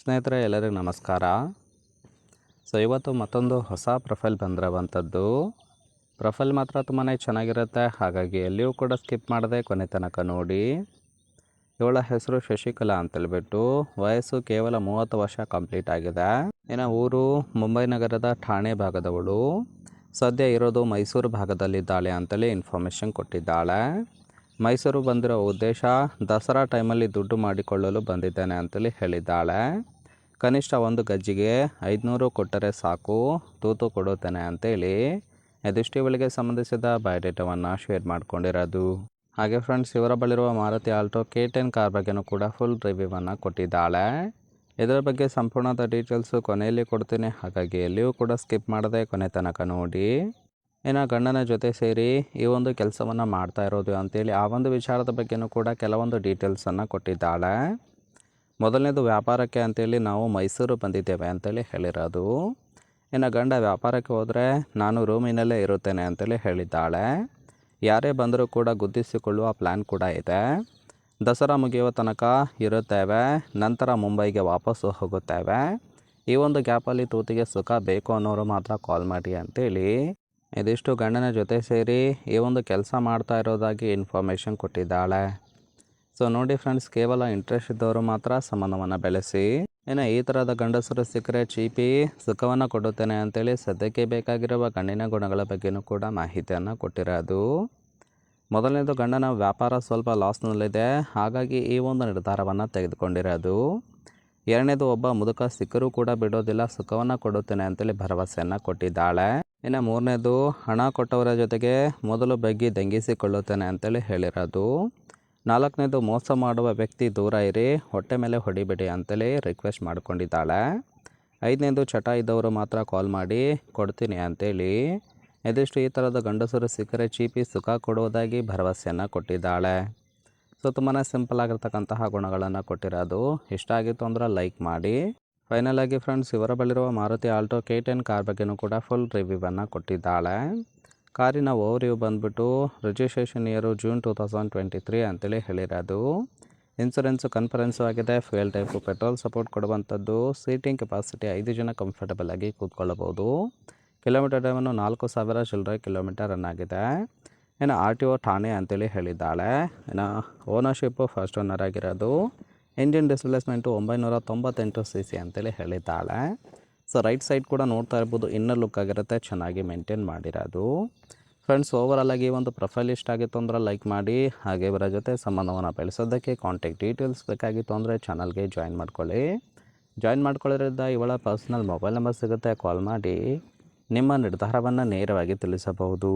ಸ್ನೇಹಿತರೆ ಎಲ್ಲರಿಗೂ ನಮಸ್ಕಾರ. ಇವತ್ತು ಮತ್ತೊಂದು ಹೊಸ ಪ್ರೊಫೈಲ್ ಬಂದಿರುವಂಥದ್ದು. ಪ್ರೊಫೈಲ್ ಮಾತ್ರ ತುಂಬಾ ಚೆನ್ನಾಗಿರುತ್ತೆ, ಹಾಗಾಗಿ ಎಲ್ಲಿಯೂ ಕೂಡ ಸ್ಕಿಪ್ ಮಾಡದೆ ಕೊನೆ ತನಕ ನೋಡಿ. ಇವಳ ಹೆಸರು ಶಶಿಕಲಾ ಅಂತೇಳ್ಬಿಟ್ಟು, ವಯಸ್ಸು ಕೇವಲ 30 ವರ್ಷ ಕಂಪ್ಲೀಟ್ ಆಗಿದೆ. ಇನ್ನು ಊರು ಮುಂಬೈ ನಗರದ ಠಾಣೆ ಭಾಗದವಳು. ಸದ್ಯ ಇರೋದು ಮೈಸೂರು ಭಾಗದಲ್ಲಿದ್ದಾಳೆ ಅಂತೇಳಿ ಇನ್ಫಾರ್ಮೇಷನ್ ಕೊಟ್ಟಿದ್ದಾಳೆ. ಮೈಸೂರು ಬಂದಿರೋ ಉದ್ದೇಶ ದಸರಾ ಟೈಮಲ್ಲಿ ದುಡ್ಡು ಮಾಡಿಕೊಳ್ಳಲು ಬಂದಿದ್ದೇನೆ ಅಂತೇಳಿ ಹೇಳಿದ್ದಾಳೆ. ಕನಿಷ್ಠ ಒಂದು ಗಜ್ಜಿಗೆ 500 ಕೊಟ್ಟರೆ ಸಾಕು, ತೂತು ಕೊಡುತ್ತೇನೆ ಅಂತೇಳಿ ಇದಿಷ್ಟು ಇವಳಿಗೆ ಸಂಬಂಧಿಸಿದ ಬಯೋಡೇಟಾವನ್ನು ಶೇರ್ ಮಾಡ್ಕೊಂಡಿರೋದು. ಹಾಗೆ ಫ್ರೆಂಡ್ಸ್, ಇವರ ಬಳಿರುವ ಮಾರುತಿ ಆಲ್ಟೋ K10 ಕಾರ್ ಬಗ್ಗೆನೂ ಕೂಡ ಫುಲ್ ರಿವ್ಯೂವನ್ನು ಕೊಟ್ಟಿದ್ದಾಳೆ. ಇದರ ಬಗ್ಗೆ ಸಂಪೂರ್ಣದ ಡೀಟೇಲ್ಸು ಕೊನೆಯಲ್ಲಿ ಕೊಡ್ತೀನಿ, ಹಾಗಾಗಿ ಎಲ್ಲಿಯೂ ಕೂಡ ಸ್ಕಿಪ್ ಮಾಡದೆ ಕೊನೆ ತನಕ ನೋಡಿ. ಇನ್ನು ಗಂಡನ ಜೊತೆ ಸೇರಿ ಈ ಒಂದು ಕೆಲಸವನ್ನು ಮಾಡ್ತಾ ಇರೋದು ಅಂತೇಳಿ ಆ ಒಂದು ವಿಚಾರದ ಬಗ್ಗೆನೂ ಕೂಡ ಕೆಲವೊಂದು ಡೀಟೇಲ್ಸನ್ನು ಕೊಟ್ಟಿದ್ದಾಳೆ. ಮೊದಲನೇದು ವ್ಯಾಪಾರಕ್ಕೆ ಅಂತೇಳಿ ನಾವು ಮೈಸೂರು ಬಂದಿದ್ದೇವೆ ಅಂತೇಳಿ ಹೇಳಿರೋದು. ಇನ್ನು ಗಂಡ ವ್ಯಾಪಾರಕ್ಕೆ ಹೋದರೆ ನಾನು ರೂಮಿನಲ್ಲೇ ಇರುತ್ತೇನೆ ಅಂತೇಳಿ ಹೇಳಿದ್ದಾಳೆ. ಯಾರೇ ಬಂದರೂ ಕೂಡ ಗುದ್ದಿಸಿಕೊಳ್ಳುವ ಪ್ಲ್ಯಾನ್ ಕೂಡ ಇದೆ. ದಸರಾ ಮುಗಿಯುವ ತನಕ ಇರುತ್ತೇವೆ, ನಂತರ ಮುಂಬೈಗೆ ವಾಪಸ್ಸು ಹೋಗುತ್ತೇವೆ. ಈ ಒಂದು ಗ್ಯಾಪಲ್ಲಿ ತೂತಿಗೆ ಸುಖ ಬೇಕು ಅನ್ನೋರು ಮಾತ್ರ ಕಾಲ್ ಮಾಡಿ ಅಂತೇಳಿ ಇದಿಷ್ಟು ಗಂಡನ ಜೊತೆ ಸೇರಿ ಈ ಒಂದು ಕೆಲಸ ಮಾಡ್ತಾ ಇರೋದಾಗಿ ಇನ್ಫಾರ್ಮೇಷನ್ ಕೊಟ್ಟಿದ್ದಾಳೆ. ನೋಡಿ ಫ್ರೆಂಡ್ಸ್, ಕೇವಲ ಇಂಟ್ರೆಸ್ಟ್ ಇದ್ದವರು ಮಾತ್ರ ಸಂಬಂಧವನ್ನು ಬೆಳೆಸಿ. ಇನ್ನು ಈ ಥರದ ಗಂಡಸರು ಸಿಕ್ಕರೆ ಚೀಪಿ ಸುಖವನ್ನು ಕೊಡುತ್ತೇನೆ ಅಂತೇಳಿ ಸದ್ಯಕ್ಕೆ ಬೇಕಾಗಿರುವ ಗಂಡಿನ ಗುಣಗಳ ಬಗ್ಗೆನೂ ಕೂಡ ಮಾಹಿತಿಯನ್ನು ಕೊಟ್ಟಿರೋದು. ಮೊದಲನೇದು, ಗಂಡನ ವ್ಯಾಪಾರ ಸ್ವಲ್ಪ ಲಾಸ್ನಲ್ಲಿದೆ, ಹಾಗಾಗಿ ಈ ಒಂದು ನಿರ್ಧಾರವನ್ನು ತೆಗೆದುಕೊಂಡಿರೋದು. ಎರಡನೇದು, ಒಬ್ಬ ಮುದುಕ ಸಿಕ್ಕರೂ ಕೂಡ ಬಿಡೋದಿಲ್ಲ, ಸುಖವನ್ನು ಕೊಡುತ್ತೇನೆ ಅಂತೇಳಿ ಭರವಸೆಯನ್ನು ಕೊಟ್ಟಿದ್ದಾಳೆ. ಇನ್ನು ಮೂರನೇದು, ಹಣ ಕೊಟ್ಟವರ ಜೊತೆಗೆ ಮೊದಲು ಬಗ್ಗಿ ದಂಗಿಸಿಕೊಳ್ಳುತ್ತೇನೆ ಅಂತೇಳಿ ಹೇಳಿರೋದು. ನಾಲ್ಕನೇದು, ಮೋಸ ಮಾಡುವ ವ್ಯಕ್ತಿ ದೂರ ಇರಿ, ಹೊಟ್ಟೆ ಮೇಲೆ ಹೊಡಿಬೇಡಿ ಅಂತೇಳಿ ರಿಕ್ವೆಸ್ಟ್ ಮಾಡ್ಕೊಂಡಿದ್ದಾಳೆ. ಐದನೇದು, ಚಟ ಇದ್ದವರು ಮಾತ್ರ ಕಾಲ್ ಮಾಡಿ ಕೊಡ್ತೀನಿ ಅಂತೇಳಿ ಇದಿಷ್ಟು ಈ ಥರದ ಗಂಡಸರು ಸಿಕ್ಕರೆ ಚೀಪಿ ಸುಖ ಕೊಡುವುದಾಗಿ ಭರವಸೆಯನ್ನು ಕೊಟ್ಟಿದ್ದಾಳೆ. ತುಂಬಾ ಸಿಂಪಲ್ ಆಗಿರ್ತಕ್ಕಂತಹ ಗುಣಗಳನ್ನು ಕೊಟ್ಟಿರೋದು. ಇಷ್ಟ ಆಗಿತ್ತು ಅಂದ್ರೆ ಲೈಕ್ ಮಾಡಿ. ಫೈನಲ್ ಆಗಿ ಫ್ರೆಂಡ್ಸ್, ಇವರ ಬಳಿರುವ ಮಾರುತಿ ಆಲ್ಟೋ K10 ಕಾರ್ ಬಗ್ಗೆನೂ ಕೂಡ ಫುಲ್ ರಿವ್ಯೂವನ್ನು ಕೊಟ್ಟಿದ್ದಾಳೆ. ಕಾರಿನ ಓವರ್ವ್ಯೂ ಬಂದುಬಿಟ್ಟು ರಿಜಿಸ್ಟ್ರೇಷನ್ ಇಯರು ಜೂನ್ 2023 ಅಂತೇಳಿ ಹೇಳಿರೋದು. ಇನ್ಸೂರೆನ್ಸು ಕನ್ಫರೆನ್ಸು ಆಗಿದೆ. ಫ್ಯೂಯಲ್ ಟೈಪು ಪೆಟ್ರೋಲ್ ಸಪೋರ್ಟ್ ಕೊಡುವಂಥದ್ದು. ಸೀಟಿಂಗ್ ಕೆಪಾಸಿಟಿ 5 ಜನ ಕಂಫರ್ಟಬಲ್ ಆಗಿ ಕೂತ್ಕೊಳ್ಳಬಹುದು. ಕಿಲೋಮೀಟರ್ ಡ್ರೈವನ್ನು 4000 ಚಿಲ್ಲರೆ ಕಿಲೋಮೀಟರ್ ರನ್ ಆಗಿದೆ. ಇನ್ನು RTO ಠಾಣೆ ಅಂತೇಳಿ ಹೇಳಿದ್ದಾಳೆ. ಇನ್ನು ಓನರ್ಶಿಪ್ಪು ಫಸ್ಟ್ ಓನರ್ ಆಗಿರೋದು. ಇಂಜಿನ್ ಡಿಸ್ಪ್ಲೇಸ್ಮೆಂಟು 998 cc ಅಂತೇಳಿ ಹೇಳಿದ್ದಾಳೆ. ರೈಟ್ ಸೈಡ್ ಕೂಡ ನೋಡ್ತಾ ಇರ್ಬೋದು, ಇನ್ನರ್ ಲುಕ್ ಆಗಿರುತ್ತೆ, ಚೆನ್ನಾಗಿ ಮೇಂಟೈನ್ ಮಾಡಿರೋದು. ಫ್ರೆಂಡ್ಸ್, ಓವರಾಲ್ ಆಗಿ ಒಂದು ಪ್ರೊಫೈಲ್ ಇಷ್ಟ ಆಗಿತ್ತು ಅಂದ್ರೆ ಲೈಕ್ ಮಾಡಿ. ಹಾಗೆ ಇವರ ಜೊತೆ ಸಂಬಂಧವನ್ನು ಬೆಳೆಸೋದಕ್ಕೆ ಕಾಂಟ್ಯಾಕ್ಟ್ ಡೀಟೇಲ್ಸ್ ಬೇಕಾಗಿತ್ತು ಅಂದರೆ ಚಾನಲ್ಗೆ ಜಾಯಿನ್ ಮಾಡ್ಕೊಳ್ಳಿ. ಜಾಯಿನ್ ಮಾಡ್ಕೊಳ್ಳೋದ್ರಿಂದ ಇವಳ ಪರ್ಸ್ನಲ್ ಮೊಬೈಲ್ ನಂಬರ್ ಸಿಗುತ್ತೆ, ಕಾಲ್ ಮಾಡಿ ನಿಮ್ಮ ನಿರ್ಧಾರವನ್ನು ನೇರವಾಗಿ ತಿಳಿಸಬಹುದು.